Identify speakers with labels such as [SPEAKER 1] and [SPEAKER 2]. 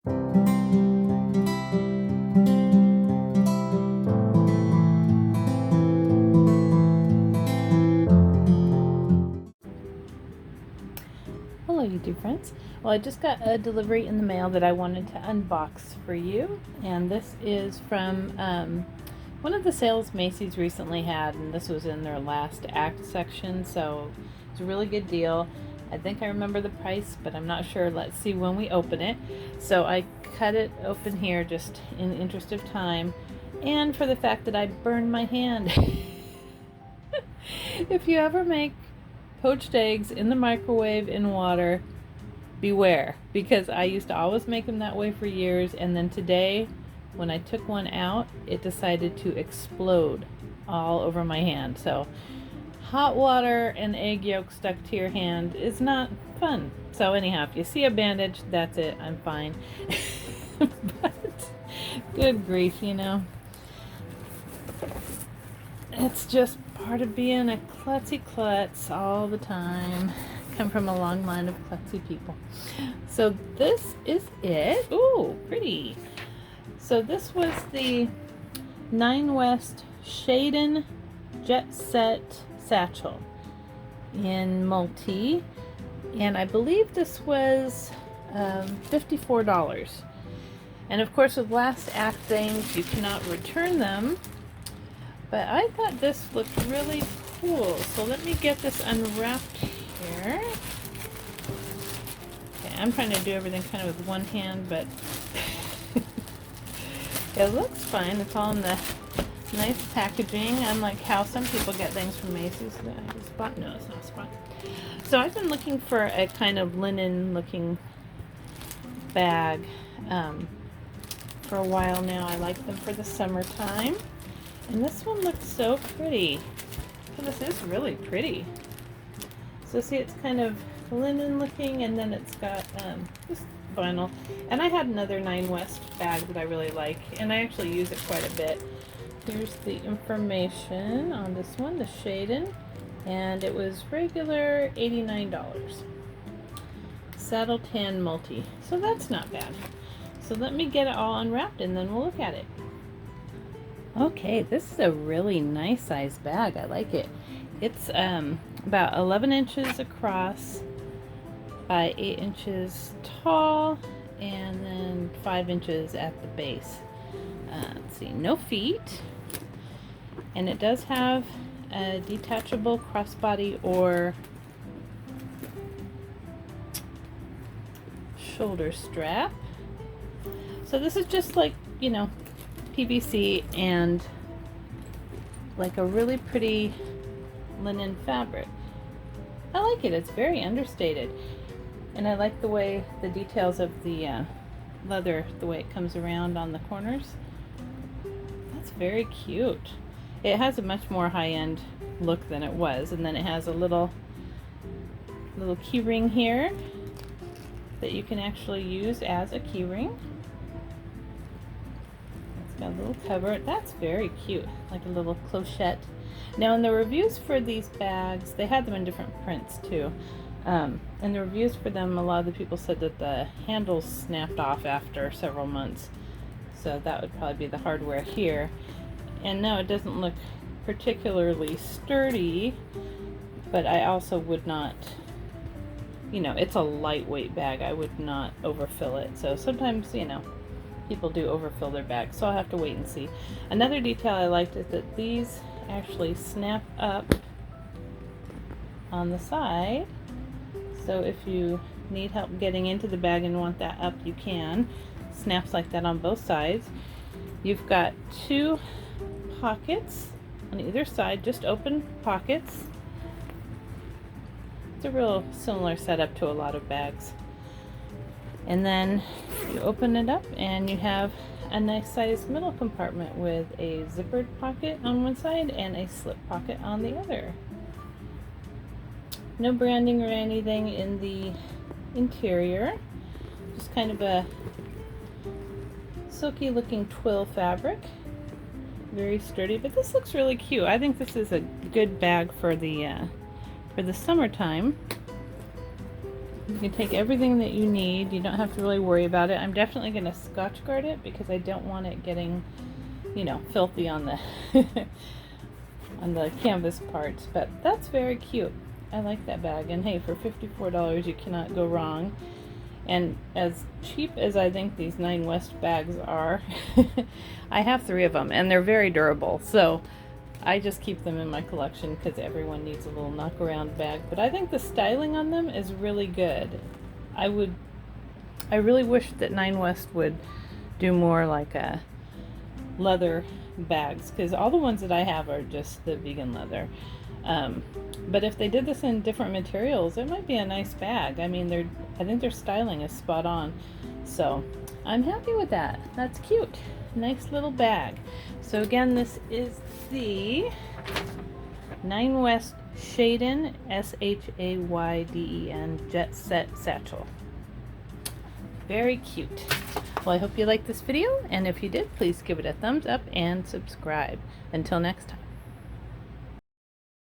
[SPEAKER 1] Hello YouTube friends. Well, I just got a delivery in the mail that I wanted to unbox for you, and this is from one of the sales Macy's recently had, and this was in their last act section, so it's a really good deal. I think I remember the price, but I'm not sure. Let's see when we open it. So I cut it open here just in the interest of time, and for the fact that I burned my hand. If you ever make poached eggs in the microwave in water, beware, because I used to always make them that way for years, and then today when I took one out, it decided to explode all over my hand. So hot water and egg yolk stuck to your hand is not fun. So anyhow, if you see a bandage, that's it, I'm fine. But good grief, it's just part of being a klutzy klutz all the time. Come from a long line of klutzy people. So this is it. Ooh, pretty. So this was the 9 West Shaden Jet Set Satchel in multi, and I believe this was $54. And of course, with last act things, you cannot return them. But I thought this looked really cool, so let me get this unwrapped here. Okay, I'm trying to do everything kind of with one hand, but it looks fine. It's all in the nice packaging, unlike how some people get things from Macy's. No, it's not a spot. So I've been looking for a kind of linen-looking bag for a while now. I like them for the summertime. And this one looks so pretty. So this is really pretty. So see, it's kind of linen looking, and then it's got just vinyl. And I had another 9 West bag that I really like, and I actually use it quite a bit. Here's the information on this one, the Shaden, and it was regular $89. Saddle tan multi. So that's not bad. So let me get it all unwrapped and then we'll look at it. Okay, this is a really nice size bag. I like it. It's about 11 inches across by 8 inches tall, and then 5 inches at the base. Let's see, no feet. And it does have a detachable crossbody or shoulder strap. So this is just like, PVC and like a really pretty linen fabric. I like it. It's very understated, and I like the way the details of the leather, the way it comes around on the corners. That's very cute. It has a much more high-end look than it was, and then it has a little key ring here that you can actually use as a key ring. Got a little cover. That's very cute, like a little clochette. Now in the reviews for these bags, they had them in different prints too. In the reviews for them, a lot of the people said that the handles snapped off after several months. So that would probably be the hardware here. And no, it doesn't look particularly sturdy, but I also would not, it's a lightweight bag. I would not overfill it. So sometimes, people do overfill their bags, so I'll have to wait and see. Another detail I liked is that these actually snap up on the side, so if you need help getting into the bag and want that up, you can. Snaps like that on both sides. You've got 2 pockets on either side, just open pockets. It's a real similar setup to a lot of bags. And then you open it up and you have a nice sized middle compartment with a zippered pocket on one side and a slip pocket on the other. No branding or anything in the interior, just kind of a silky looking twill fabric. Very sturdy, but this looks really cute. I think this is a good bag for the summertime. You can take everything that you need. You don't have to really worry about it. I'm definitely going to Scotch guard it because I don't want it getting, you know, filthy on the on the canvas parts. But that's very cute. I like that bag. And hey, for $54, you cannot go wrong. And as cheap as I think these Nine West bags are, I have 3 of them, and they're very durable. So I just keep them in my collection because everyone needs a little knock around bag. But I think the styling on them is really good. I really wish that Nine West would do more like a leather bags, because all the ones that I have are just the vegan leather. But if they did this in different materials, it might be a nice bag. I mean, I think their styling is spot on. So I'm happy with that. That's cute. Nice little bag. So again, this is the Nine West Shayden, Shayden Jet Set Satchel. Very cute. Well, I hope you liked this video, and if you did, please give it a thumbs up and subscribe. Until next time.